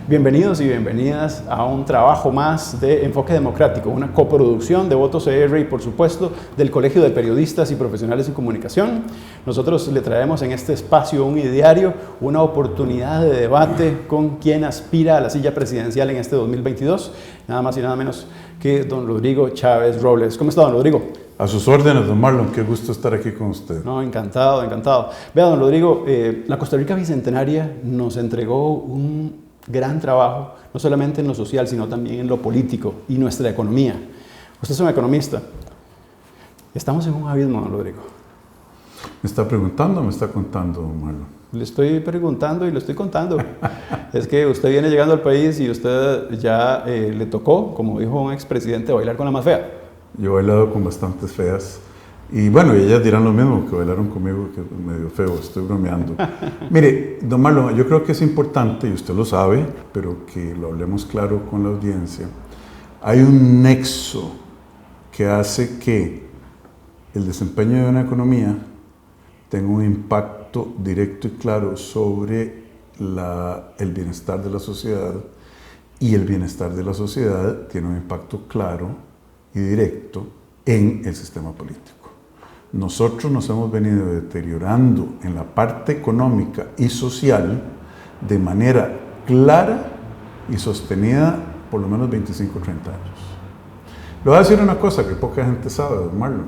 Bienvenidos y bienvenidas a un trabajo más de Enfoque Democrático, una coproducción de Votos CR y, por supuesto, del Colegio de Periodistas y Profesionales en Comunicación. Nosotros le traemos en este espacio un ideario, una oportunidad de debate con quien aspira a la silla presidencial en este 2022, nada más y nada menos que don Rodrigo Chávez Robles. ¿Cómo está, don Rodrigo? A sus órdenes, don Marlon, qué gusto estar aquí con usted. No, encantado, encantado. Vea, don Rodrigo, la Costa Rica Bicentenaria nos entregó un gran trabajo, no solamente en lo social, sino también en lo político y nuestra economía. Usted es un economista. Estamos en un abismo, don Rodrigo. ¿Me está preguntando o me está contando, don Marlon? Le estoy preguntando y le estoy contando. Es que usted viene llegando al país y usted ya le tocó, como dijo un expresidente, bailar con la más fea. Yo he bailado con bastantes feas. Y bueno, ellas dirán lo mismo, que bailaron conmigo, que medio feo, estoy bromeando. Mire, don Marlon, yo creo que es importante, y usted lo sabe, pero que lo hablemos claro con la audiencia. Hay un nexo que hace que el desempeño de una economía tenga un impacto directo y claro sobre el bienestar de la sociedad, y el bienestar de la sociedad tiene un impacto claro y directo en el sistema político. Nosotros nos hemos venido deteriorando en la parte económica y social de manera clara y sostenida por lo menos 25 o 30 años. Le voy a decir una cosa que poca gente sabe, don Marlon.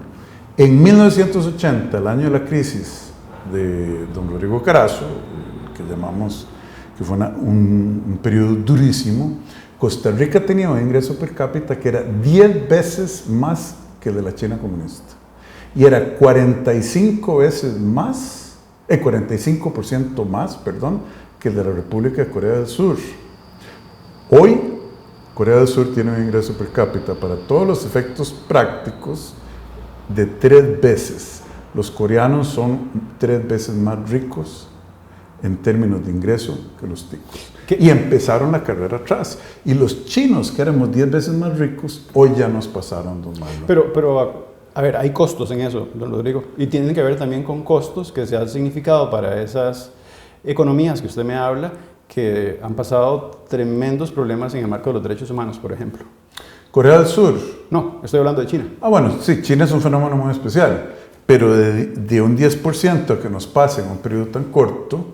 En 1980, el año de la crisis de don Rodrigo Carazo, que fue un periodo durísimo, Costa Rica tenía un ingreso per cápita que era 10 veces más que el de la China comunista. Y era 45% más que el de la República de Corea del Sur. Hoy, Corea del Sur tiene un ingreso per cápita para todos los efectos prácticos de 3 veces. Los coreanos son 3 veces más ricos en términos de ingreso que los ticos. Y empezaron la carrera atrás. Y los chinos, que éramos 10 veces más ricos, hoy ya nos pasaron, don Marlon. Pero a ver, hay costos en eso, don Rodrigo, y tienen que ver también con costos que se han significado para esas economías que usted me habla, que han pasado tremendos problemas en el marco de los derechos humanos, por ejemplo. ¿Corea del Sur? No, estoy hablando de China. Bueno, sí, China es un fenómeno muy especial, pero de un 10% que nos pase en un periodo tan corto,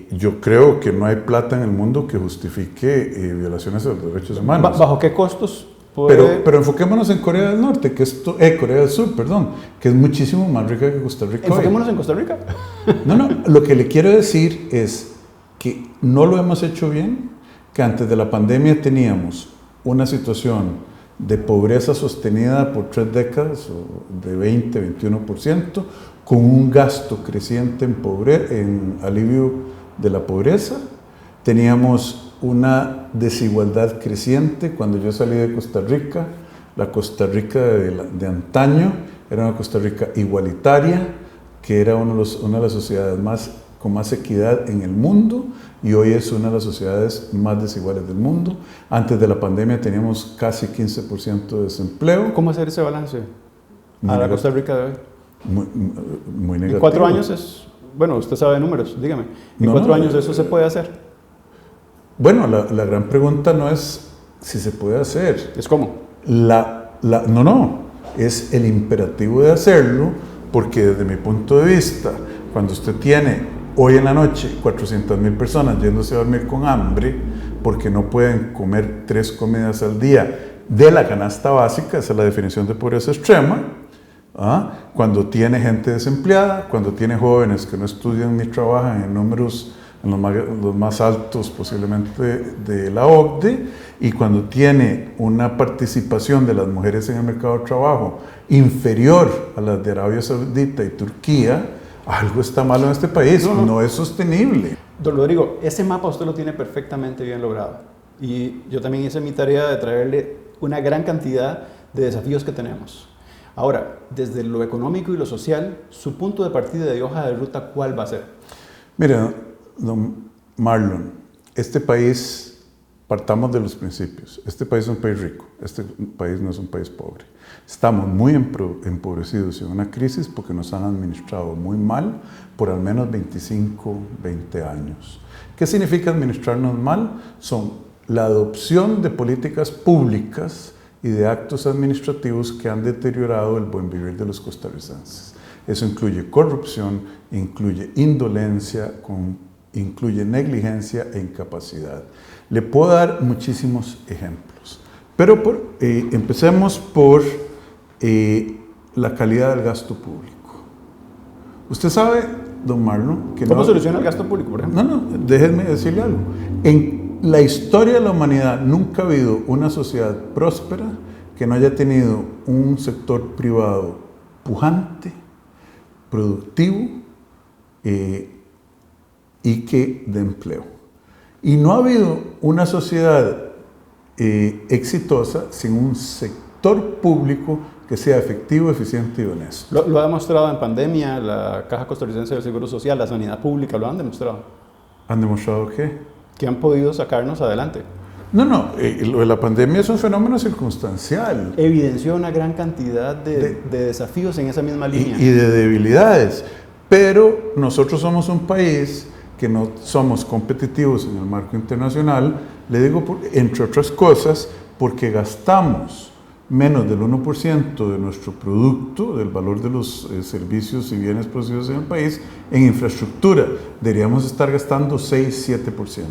yo creo que no hay plata en el mundo que justifique violaciones de los derechos humanos. ¿Bajo qué costos? Pero enfoquémonos en Corea del Norte, Corea del Sur, perdón, que es muchísimo más rica que Costa Rica. ¿Enfoquémonos en Costa Rica? No, lo que le quiero decir es que no lo hemos hecho bien, que antes de la pandemia teníamos una situación de pobreza sostenida por 3 décadas, de 20-21%, con un gasto creciente en alivio de la pobreza. Teníamos una desigualdad creciente. Cuando yo salí de Costa Rica, la Costa Rica de antaño era una Costa Rica igualitaria, que era una de las sociedades con más equidad en el mundo, y hoy es una de las sociedades más desiguales del mundo. Antes de la pandemia teníamos casi 15% de desempleo. ¿Cómo hacer ese balance a la Costa Rica de hoy? Muy negativo. En 4 años es... Bueno, usted sabe de números, dígame. ¿En 4 años eso se puede hacer? Bueno, la gran pregunta no es si se puede hacer. ¿Es cómo? Es el imperativo de hacerlo, porque desde mi punto de vista, cuando usted tiene hoy en la noche 400,000 personas yéndose a dormir con hambre, porque no pueden comer 3 comidas al día de la canasta básica, esa es la definición de pobreza extrema, cuando tiene gente desempleada, cuando tiene jóvenes que no estudian ni trabajan en números los más altos posiblemente de la OCDE, y cuando tiene una participación de las mujeres en el mercado de trabajo inferior a las de Arabia Saudita y Turquía, algo está malo en este país, no es sostenible. Don Rodrigo, ese mapa usted lo tiene perfectamente bien logrado, y yo también hice mi tarea de traerle una gran cantidad de desafíos que tenemos. Ahora, desde lo económico y lo social, su punto de partida de hoja de ruta, ¿cuál va a ser? Mire, don Marlon, este país partamos de los principios. Este país es un país rico, este país no es un país pobre. Estamos muy empobrecidos en una crisis porque nos han administrado muy mal por al menos 25, 20 años. ¿Qué significa administrarnos mal? Son la adopción de políticas públicas y de actos administrativos que han deteriorado el buen vivir de los costarricenses. Eso incluye corrupción, incluye indolencia, incluye negligencia e incapacidad. Le puedo dar muchísimos ejemplos, pero empecemos por la calidad del gasto público. Usted sabe, don Marlon, que ¿Cómo soluciona el gasto público, por ejemplo? No, déjenme decirle algo. En la historia de la humanidad nunca ha habido una sociedad próspera que no haya tenido un sector privado pujante, productivo y que de empleo. Y no ha habido una sociedad exitosa sin un sector público que sea efectivo, eficiente y honesto. Lo ha demostrado en pandemia, la Caja Costarricense del Seguro Social, la sanidad pública, lo han demostrado. ¿Han demostrado qué? Que han podido sacarnos adelante. No, lo de la pandemia es un fenómeno circunstancial. Evidenció una gran cantidad de desafíos en esa misma línea. Y de debilidades. Pero nosotros somos un país que no somos competitivos en el marco internacional, le digo, entre otras cosas, porque gastamos menos del 1% de nuestro producto, del valor de los servicios y bienes producidos en el país, en infraestructura. Deberíamos estar gastando 6-7%.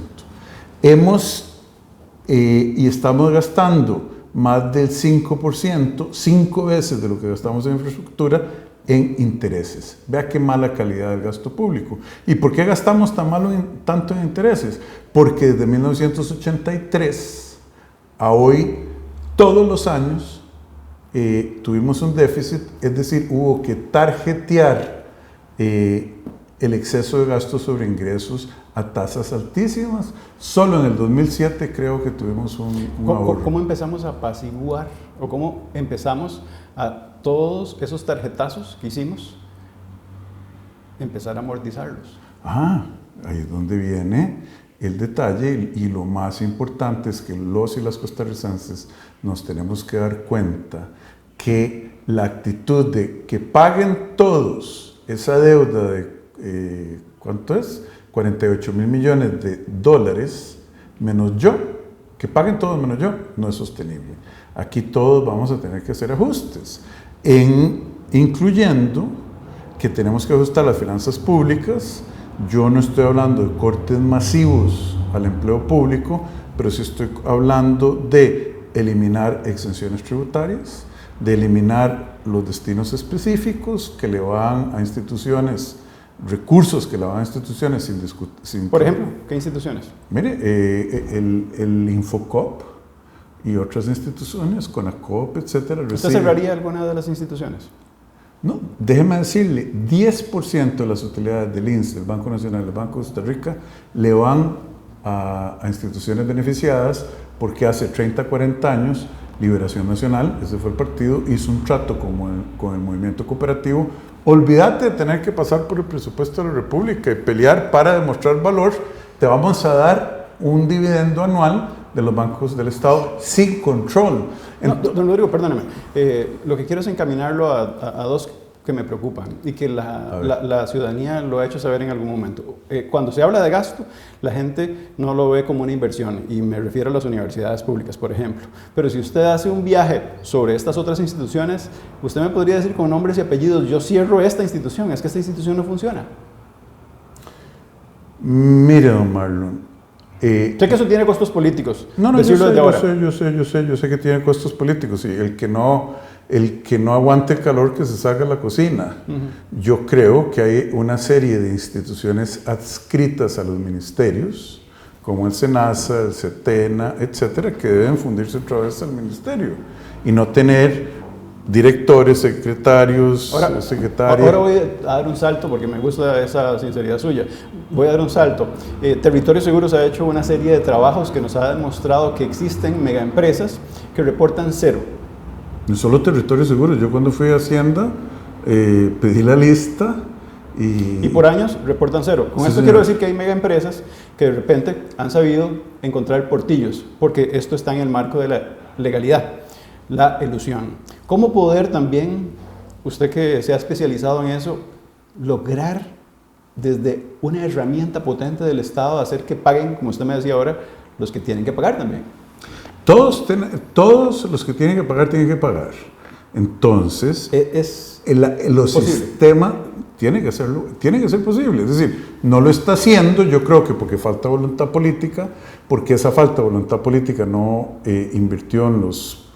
Y estamos gastando más del 5%, 5 veces de lo que gastamos en infraestructura, en intereses. Vea qué mala calidad del gasto público. ¿Y por qué gastamos tanto en intereses? Porque desde 1983 a hoy, todos los años, tuvimos un déficit, es decir, hubo que tarjetear el exceso de gastos sobre ingresos a tasas altísimas. Solo en el 2007 creo que tuvimos un ahorro. ¿Cómo empezamos a apaciguar o cómo empezamos a todos esos tarjetazos que hicimos, empezar a amortizarlos? Ahí es donde viene el detalle y lo más importante es que los y las costarricenses nos tenemos que dar cuenta que la actitud de que paguen todos esa deuda de, ¿cuánto es? 48 mil millones de dólares menos yo, que paguen todos menos yo, no es sostenible. Aquí todos vamos a tener que hacer ajustes, incluyendo que tenemos que ajustar las finanzas públicas. Yo no estoy hablando de cortes masivos al empleo público, pero sí estoy hablando de eliminar exenciones tributarias, de eliminar los destinos específicos que le van a instituciones, recursos que le van a instituciones sin Por ejemplo, ¿qué instituciones? Mire, el Infocop y otras instituciones, CONACOP, etcétera. ¿Usted cerraría alguna de las instituciones? No, déjeme decirle, 10% de las utilidades del INSS, del Banco Nacional, del Banco de Costa Rica, le van a instituciones beneficiadas porque hace 30, 40 años Liberación Nacional, ese fue el partido, hizo un trato con el movimiento cooperativo. Olvídate de tener que pasar por el presupuesto de la República y pelear para demostrar valor, te vamos a dar un dividendo anual de los bancos del Estado sin control. Don Rodrigo, perdóneme, lo que quiero es encaminarlo a dos que me preocupan y que la ciudadanía lo ha hecho saber en algún momento. Cuando se habla de gasto, la gente no lo ve como una inversión, y me refiero a las universidades públicas, por ejemplo. Pero si usted hace un viaje sobre estas otras instituciones, usted me podría decir con nombres y apellidos, yo cierro esta institución, es que esta institución no funciona. Mire, don Marlon, sé que eso tiene costos políticos. Yo sé que tiene costos políticos, y el que no aguante el calor que se salga a la cocina. Yo creo que hay una serie de instituciones adscritas a los ministerios, como el SENASA, el CETENA, etcétera, que deben fundirse otra vez al ministerio y no tener directores, secretarios, secretarias. Ahora voy a dar un salto porque me gusta esa sinceridad suya. Voy a dar un salto. Territorios Seguros ha hecho una serie de trabajos que nos ha demostrado que existen megaempresas que reportan cero. No solo Territorios Seguros. Yo cuando fui a Hacienda pedí la lista Y por años reportan cero. Con esto quiero decir que hay mega empresas que de repente han sabido encontrar portillos, porque esto está en el marco de la legalidad, la elusión. ¿Cómo poder también, usted que se ha especializado en eso, lograr desde una herramienta potente del Estado hacer que paguen, como usted me decía ahora, los que tienen que pagar también? Todos los que tienen que pagar, tienen que pagar. Entonces, los sistemas tiene que ser posible. Es decir, no lo está haciendo, yo creo que porque falta voluntad política, porque esa falta de voluntad política no invirtió en los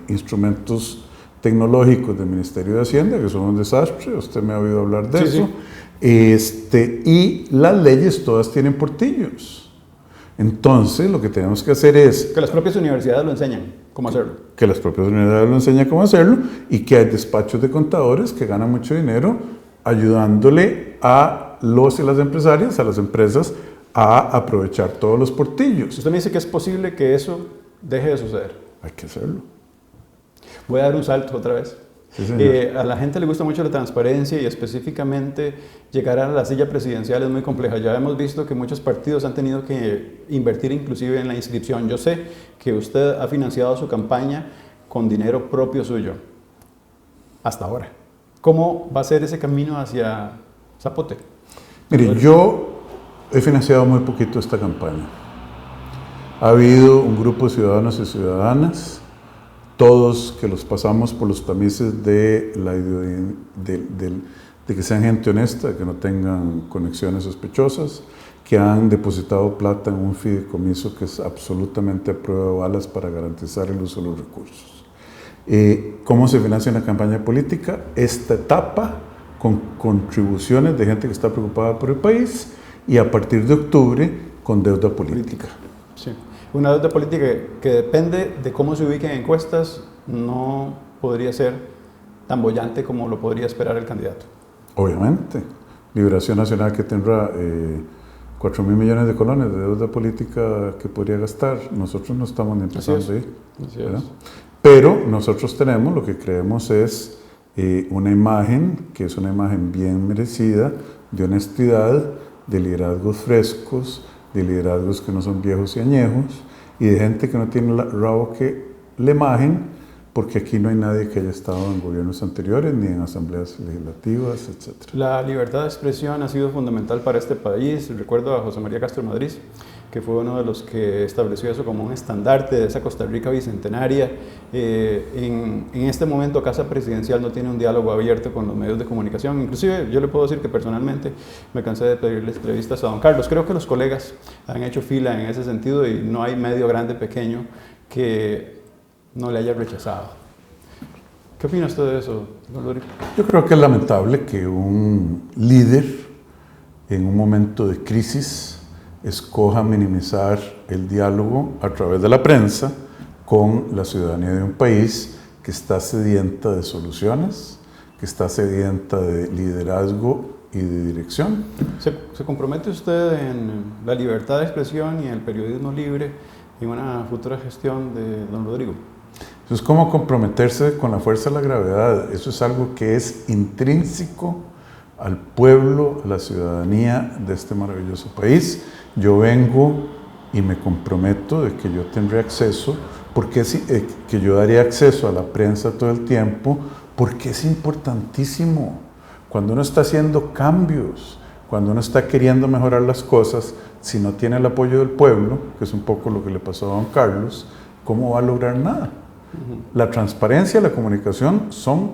instrumentos tecnológicos del Ministerio de Hacienda, que son un desastre, usted me ha oído hablar de eso. Sí. Y las leyes todas tienen portillos. Entonces, lo que tenemos que hacer es... Que las propias universidades lo enseñan cómo hacerlo. Que las propias universidades lo enseñan cómo hacerlo y que hay despachos de contadores que ganan mucho dinero ayudándole a los y las empresarias, a las empresas, a aprovechar todos los portillos. Usted me dice que es posible que eso deje de suceder. Hay que hacerlo. Voy a dar un salto otra vez. Sí, señor. A la gente le gusta mucho la transparencia y específicamente llegar a la silla presidencial es muy compleja. Ya hemos visto que muchos partidos han tenido que invertir inclusive en la inscripción. Yo sé que usted ha financiado su campaña con dinero propio suyo, hasta ahora. ¿Cómo va a ser ese camino hacia Zapote? Mire, yo he financiado muy poquito esta campaña. Ha habido un grupo de ciudadanos y ciudadanas, todos que los pasamos por los tamices de que sean gente honesta, que no tengan conexiones sospechosas, que han depositado plata en un fideicomiso que es absolutamente a prueba de balas para garantizar el uso de los recursos. ¿Cómo se financia una campaña política? Esta etapa con contribuciones de gente que está preocupada por el país y a partir de octubre con deuda política. Sí. Una deuda política que depende de cómo se ubiquen encuestas, no podría ser tan boyante como lo podría esperar el candidato. Obviamente. Liberación Nacional que tendrá 4.000 millones de colones de deuda política que podría gastar. Nosotros no estamos ni empezando ahí. Pero nosotros tenemos, lo que creemos es una imagen, que es una imagen bien merecida, de honestidad, de liderazgos frescos, de liderazgos que no son viejos y añejos, y de gente que no tiene el rabo que le majen, porque aquí no hay nadie que haya estado en gobiernos anteriores, ni en asambleas legislativas, etc. La libertad de expresión ha sido fundamental para este país. Recuerdo a José María Castro Madrid, que fue uno de los que estableció eso como un estandarte de esa Costa Rica bicentenaria. En este momento Casa Presidencial no tiene un diálogo abierto con los medios de comunicación. Inclusive yo le puedo decir que personalmente me cansé de pedirle entrevistas a don Carlos. Creo que los colegas han hecho fila en ese sentido y no hay medio grande, pequeño que no le haya rechazado. ¿Qué opina usted de eso, don Rodrigo? Yo creo que es lamentable que un líder en un momento de crisis escoja minimizar el diálogo a través de la prensa con la ciudadanía de un país que está sedienta de soluciones, que está sedienta de liderazgo y de dirección. ¿Se compromete usted en la libertad de expresión y en el periodismo libre en una futura gestión de don Rodrigo? Eso es como comprometerse con la fuerza de la gravedad. Eso es algo que es intrínseco al pueblo, a la ciudadanía de este maravilloso país. Yo vengo y me comprometo de que yo tendré acceso, que yo daría acceso a la prensa todo el tiempo, porque es importantísimo. Cuando uno está haciendo cambios, cuando uno está queriendo mejorar las cosas, si no tiene el apoyo del pueblo, que es un poco lo que le pasó a don Carlos, ¿cómo va a lograr nada? La transparencia y la comunicación son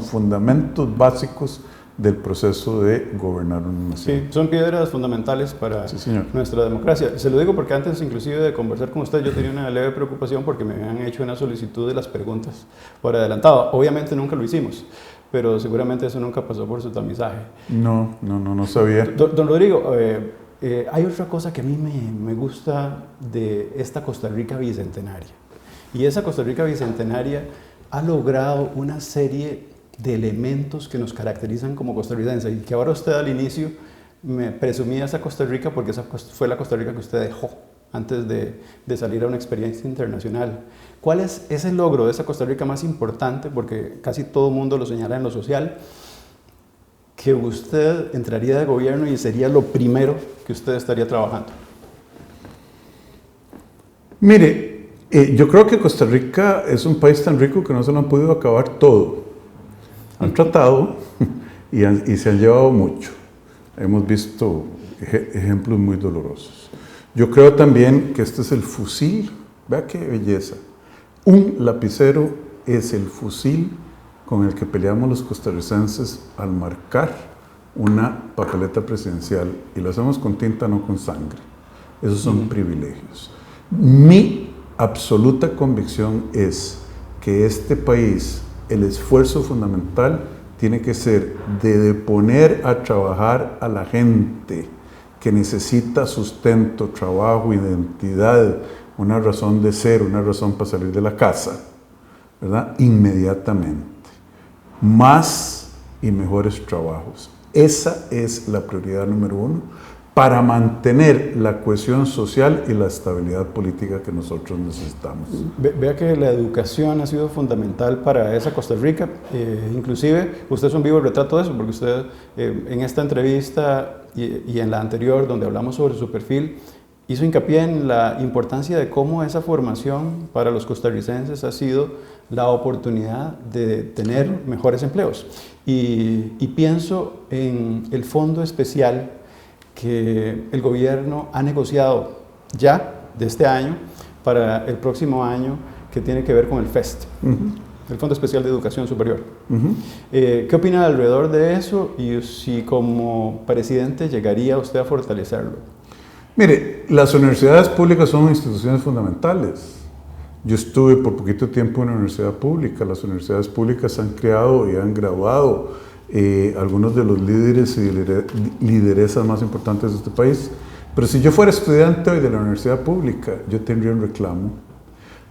fundamentos básicos del proceso de gobernar una nación. Sí, son piedras fundamentales para nuestra democracia. Se lo digo porque antes inclusive de conversar con usted yo tenía una leve preocupación porque me habían hecho una solicitud de las preguntas por adelantado. Obviamente nunca lo hicimos, pero seguramente eso nunca pasó por su tamizaje. No sabía. Don Rodrigo, hay otra cosa que a mí me gusta de esta Costa Rica bicentenaria. Y esa Costa Rica bicentenaria ha logrado una serie de elementos que nos caracterizan como costarricenses y que ahora usted al inicio me presumía esa Costa Rica porque esa fue la Costa Rica que usted dejó antes de salir a una experiencia internacional. ¿Cuál es ese logro de esa Costa Rica más importante? Porque casi todo el mundo lo señala en lo social, que usted entraría de gobierno y sería lo primero que usted estaría trabajando? Mire, yo creo que Costa Rica es un país tan rico que no se lo han podido acabar todo. Han tratado y se han llevado mucho. Hemos visto ejemplos muy dolorosos. Yo creo también que este es el fusil, vea qué belleza. Un lapicero es el fusil con el que peleamos los costarricenses al marcar una papeleta presidencial, y lo hacemos con tinta, no con sangre. Esos son privilegios. Mi absoluta convicción es que este país, el esfuerzo fundamental tiene que ser de poner a trabajar a la gente que necesita sustento, trabajo, identidad, una razón de ser, una razón para salir de la casa, ¿verdad? Inmediatamente. Más y mejores trabajos. Esa es la prioridad número uno para mantener la cohesión social y la estabilidad política que nosotros necesitamos. Vea que la educación ha sido fundamental para esa Costa Rica. Inclusive, usted es un vivo retrato de eso, porque usted en esta entrevista y en la anterior, donde hablamos sobre su perfil, hizo hincapié en la importancia de cómo esa formación para los costarricenses ha sido la oportunidad de tener mejores empleos. Y pienso en el fondo especial que el gobierno ha negociado ya de este año para el próximo año, que tiene que ver con el FEST, el Fondo Especial de Educación Superior. ¿Qué opina alrededor de eso y si como presidente llegaría usted a fortalecerlo? Mire, las universidades públicas son instituciones fundamentales. Yo estuve por poquito tiempo en una universidad pública. Las universidades públicas han creado y han graduado algunos de los líderes y lideresas más importantes de este país. Pero si yo fuera estudiante hoy de la universidad pública, yo tendría un reclamo.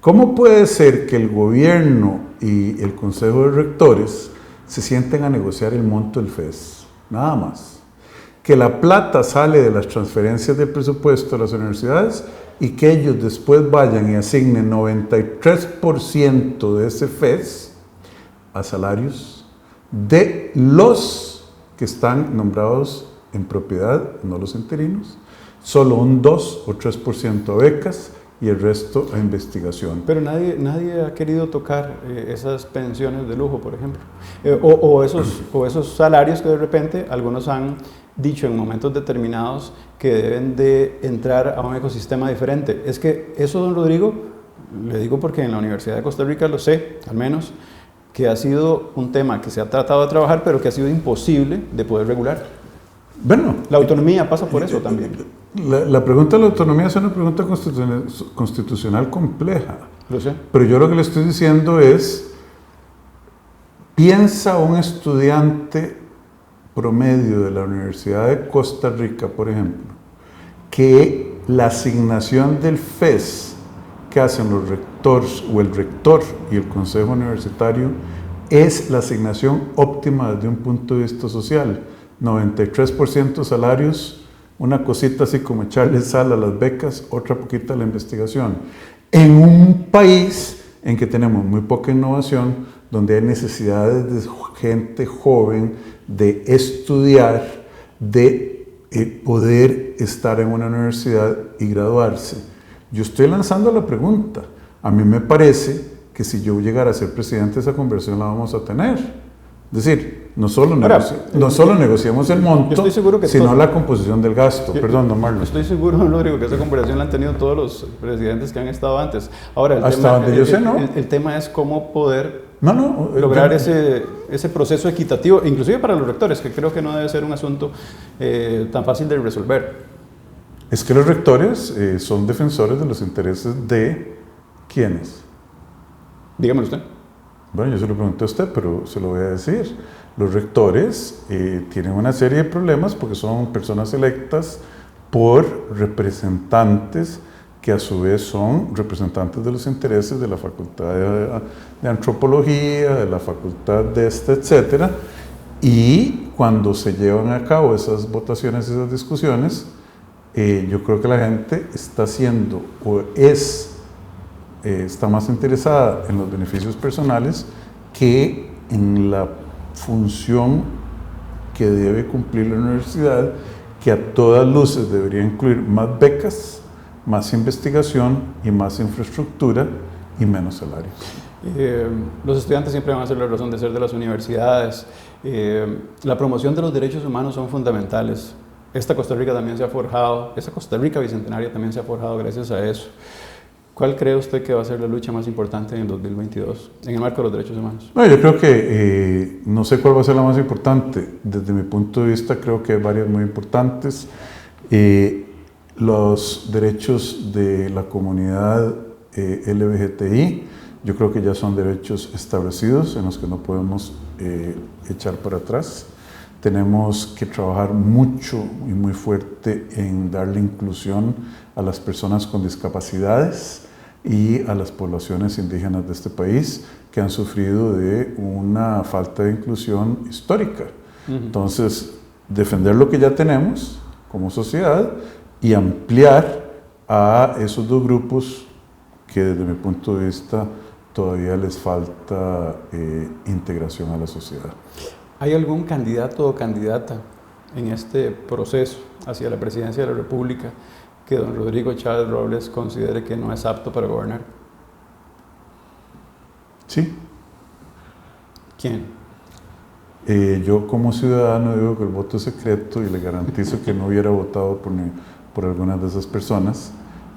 ¿Cómo puede ser que el gobierno y el consejo de rectores se sienten a negociar el monto del FES? Nada más. Que la plata sale de las transferencias del presupuesto de las universidades y que ellos después vayan y asignen 93% de ese FES a salarios de los que están nombrados en propiedad, no los interinos, solo un 2 o 3% a becas y el resto a investigación. Pero nadie ha querido tocar esas pensiones de lujo, por ejemplo, o esos salarios que de repente algunos han dicho en momentos determinados que deben de entrar a un ecosistema diferente. Es que eso, don Rodrigo, le digo porque en la Universidad de Costa Rica lo sé, al menos, que ha sido un tema que se ha tratado de trabajar, pero que ha sido imposible de poder regular. Bueno, la autonomía pasa por eso también. La pregunta de la autonomía es una pregunta constitucional compleja. Lo sé. Pero yo lo que le estoy diciendo es, piensa un estudiante promedio de la Universidad de Costa Rica, por ejemplo, que la asignación del FES que hacen los rectores o el rector y el consejo universitario es la asignación óptima desde un punto de vista social. 93% salarios, una cosita así como echarle sal a las becas, otra poquita a la investigación. En un país en que tenemos muy poca innovación, donde hay necesidades de gente joven, de estudiar, de poder estar en una universidad y graduarse. Yo estoy lanzando la pregunta. A mí me parece que si yo llegara a ser presidente, esa conversación la vamos a tener. Es decir, no solo negociamos el monto, sino la composición del gasto. Perdón, don Marlon. Estoy seguro, don Rodrigo, que esa conversación la han tenido todos los presidentes que han estado antes. Ahora, el tema es cómo poder lograr ese proceso equitativo, inclusive para los rectores, que creo que no debe ser un asunto tan fácil de resolver. Es que los rectores son defensores de los intereses de ¿quiénes? Dígame usted. Bueno, yo se lo pregunté a usted, pero se lo voy a decir. Los rectores tienen una serie de problemas porque son personas electas por representantes que a su vez son representantes de los intereses de la Facultad de Antropología, de la Facultad de etcétera, y cuando se llevan a cabo esas votaciones, esas discusiones, yo creo que la gente está haciendo o está más interesada en los beneficios personales que en la función que debe cumplir la universidad, que a todas luces debería incluir más becas, más investigación y más infraestructura y menos salarios. Los estudiantes siempre van a ser la razón de ser de las universidades. La promoción de los derechos humanos son fundamentales. Esta Costa Rica también se ha forjado, esta Costa Rica bicentenaria también se ha forjado gracias a eso. ¿Cuál cree usted que va a ser la lucha más importante en el 2022 en el marco de los derechos humanos? No, yo creo que no sé cuál va a ser la más importante. Desde mi punto de vista creo que hay varias muy importantes. Los derechos de la comunidad LGBTI, yo creo que ya son derechos establecidos en los que no podemos echar para atrás. Tenemos que trabajar mucho y muy fuerte en darle inclusión a las personas con discapacidades y a las poblaciones indígenas de este país que han sufrido de una falta de inclusión histórica. Entonces, defender lo que ya tenemos como sociedad y ampliar a esos dos grupos que desde mi punto de vista todavía les falta integración a la sociedad. ¿Hay algún candidato o candidata en este proceso hacia la presidencia de la República que don Rodrigo Chávez Robles considere que no es apto para gobernar? Sí. ¿Quién? Yo como ciudadano digo que el voto es secreto y le garantizo que no hubiera votado por algunas de esas personas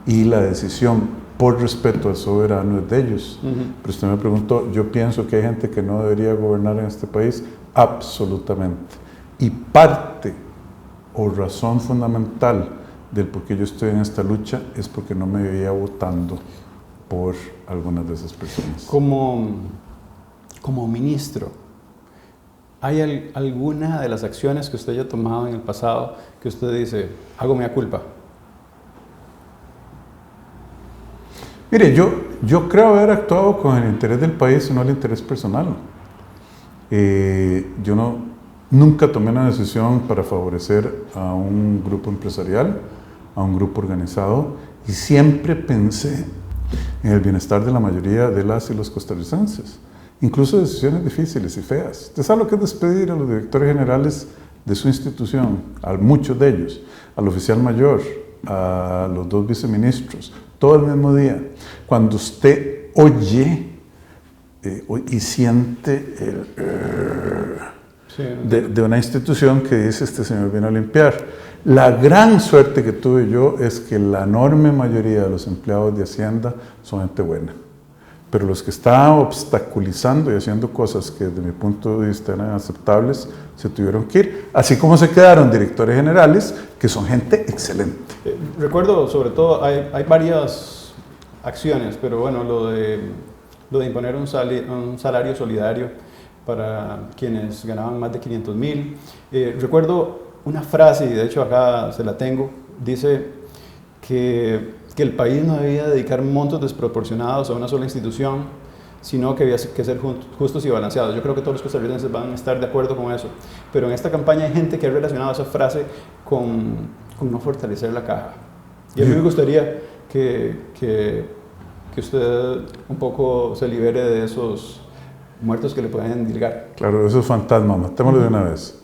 y la decisión por respeto al soberano es de ellos. Pero usted me preguntó, yo pienso que hay gente que no debería gobernar en este país, absolutamente. Y parte o razón fundamental del por qué yo estoy en esta lucha es porque no me veía votando por algunas de esas personas. Como ministro, ¿hay alguna de las acciones que usted haya tomado en el pasado que usted dice, hago mea culpa? Mire, yo creo haber actuado con el interés del país y no el interés personal. Yo nunca tomé una decisión para favorecer a un grupo empresarial, a un grupo organizado, y siempre pensé en el bienestar de la mayoría de las y los costarricenses, incluso decisiones difíciles y feas. ¿Usted sabe lo que es despedir a los directores generales de su institución, a muchos de ellos, al oficial mayor, a los dos viceministros, todo el mismo día? Cuando usted oye y siente de una institución que dice, este señor viene a limpiar. La gran suerte que tuve yo es que la enorme mayoría de los empleados de Hacienda son gente buena. Pero los que estaban obstaculizando y haciendo cosas que desde mi punto de vista eran aceptables, se tuvieron que ir. Así como se quedaron directores generales, que son gente excelente. Recuerdo, sobre todo, hay varias acciones, pero bueno, lo de imponer un salario solidario para quienes ganaban más de 500,000. Recuerdo una frase, y de hecho acá se la tengo, dice que el país no debía dedicar montos desproporcionados a una sola institución, sino que había que ser justos y balanceados. Yo creo que todos los costarricenses van a estar de acuerdo con eso, pero en esta campaña hay gente que ha relacionado esa frase con no fortalecer la caja. Y a mí me gustaría que usted un poco se libere de esos muertos que le pueden endilgar. Claro, esos fantasmas, matémoslo de una vez.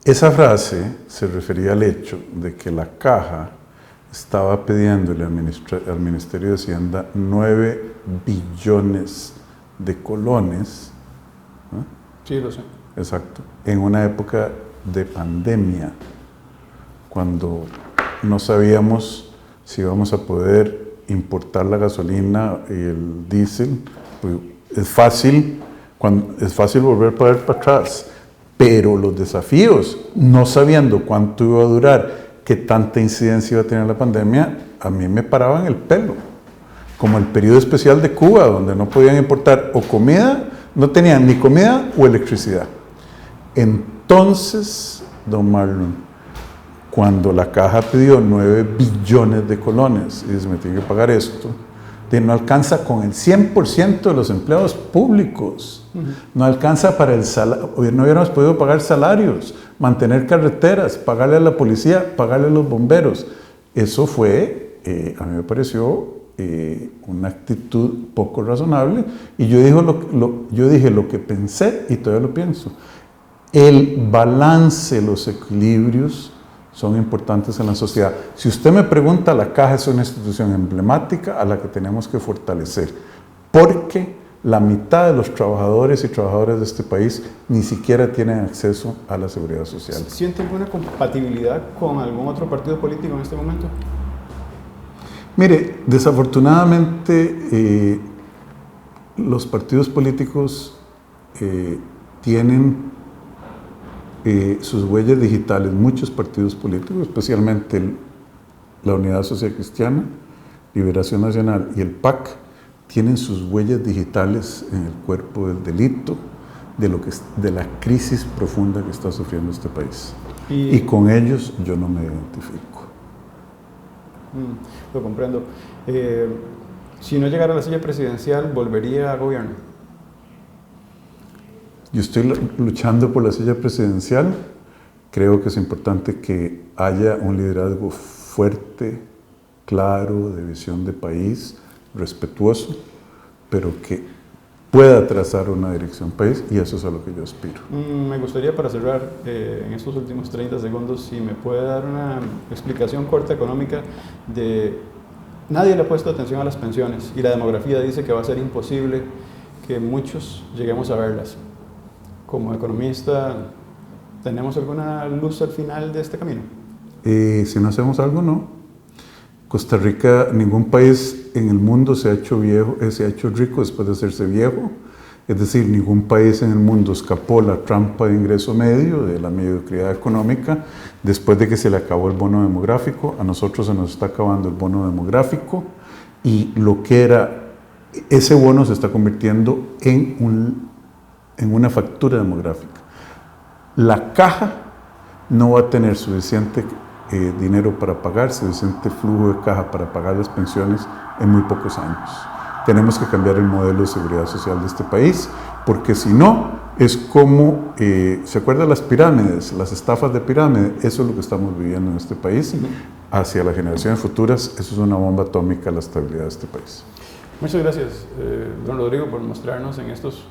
Esa frase se refería al hecho de que la caja estaba pidiéndole al Ministerio de Hacienda 9 billones de colones. ¿No? Sí, lo sé. Exacto. En una época de pandemia, cuando no sabíamos si íbamos a poder importar la gasolina y el diésel, pues es fácil volver para atrás, pero los desafíos, no sabiendo cuánto iba a durar, qué tanta incidencia iba a tener la pandemia, a mí me paraban el pelo. Como el periodo especial de Cuba, donde no podían importar o comida, no tenían ni comida o electricidad. Entonces, don Marlon, cuando la caja pidió 9 billones de colones y dice, me tiene que pagar esto, no alcanza con el 100% de los empleados públicos, no alcanza para el salario, no hubiéramos podido pagar salarios, mantener carreteras, pagarle a la policía, pagarle a los bomberos. Eso fue, a mí me pareció una actitud poco razonable, y yo dije lo que pensé y todavía lo pienso. el balance, los equilibrios son importantes en la sociedad. Si usted me pregunta, la Caja es una institución emblemática a la que tenemos que fortalecer, porque la mitad de los trabajadores y trabajadoras de este país ni siquiera tienen acceso a la seguridad social. ¿Siente alguna compatibilidad con algún otro partido político en este momento? Mire, desafortunadamente los partidos políticos tienen sus huellas digitales, muchos partidos políticos, especialmente la Unidad Social Cristiana, Liberación Nacional y el PAC, tienen sus huellas digitales en el cuerpo del delito, de la crisis profunda que está sufriendo este país. Y con ellos yo no me identifico. Lo comprendo. Si no llegara a la silla presidencial, ¿volvería a gobierno? Yo estoy luchando por la silla presidencial. Creo que es importante que haya un liderazgo fuerte, claro, de visión de país, respetuoso, pero que pueda trazar una dirección país, y eso es a lo que yo aspiro. Me gustaría, para cerrar, en estos últimos 30 segundos, si me puede dar una explicación corta económica de... Nadie le ha puesto atención a las pensiones y la demografía dice que va a ser imposible que muchos lleguemos a verlas. Como economista, ¿tenemos alguna luz al final de este camino? Si no hacemos algo, no. Costa Rica, ningún país en el mundo se ha hecho rico después de hacerse viejo. Es decir, ningún país en el mundo escapó la trampa de ingreso medio, de la mediocridad económica, después de que se le acabó el bono demográfico. A nosotros se nos está acabando el bono demográfico, y ese bono se está convirtiendo en una factura demográfica. La Caja no va a tener suficiente dinero para pagar, suficiente flujo de caja para pagar las pensiones en muy pocos años. Tenemos que cambiar el modelo de seguridad social de este país, porque si no, es como, ¿se acuerdan las pirámides, las estafas de pirámide? Eso es lo que estamos viviendo en este país. Hacia las generaciones futuras, eso es una bomba atómica a la estabilidad de este país. Muchas gracias, don Rodrigo, por mostrarnos en estos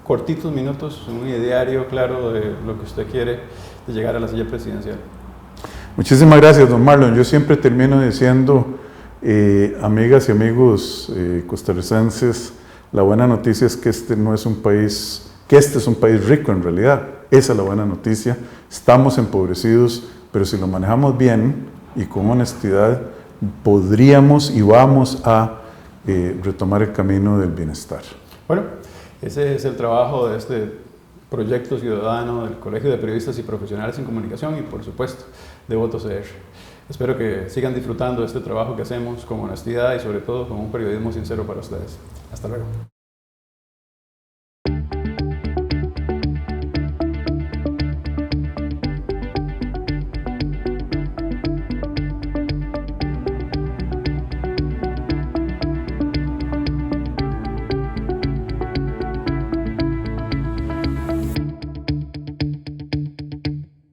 cortitos minutos un ideario claro de lo que usted quiere de llegar a la silla presidencial. Muchísimas gracias, don Marlon. Yo siempre termino diciendo, amigas y amigos costarricenses, la buena noticia es que este es un país rico en realidad. Esa es la buena noticia. Estamos empobrecidos, pero si lo manejamos bien y con honestidad, podríamos y vamos a retomar el camino del bienestar. Bueno, ese es el trabajo de este proyecto ciudadano del Colegio de Periodistas y Profesionales en Comunicación y, por supuesto, de Votos CR. Espero que sigan disfrutando de este trabajo que hacemos con honestidad y, sobre todo, con un periodismo sincero para ustedes. Hasta luego.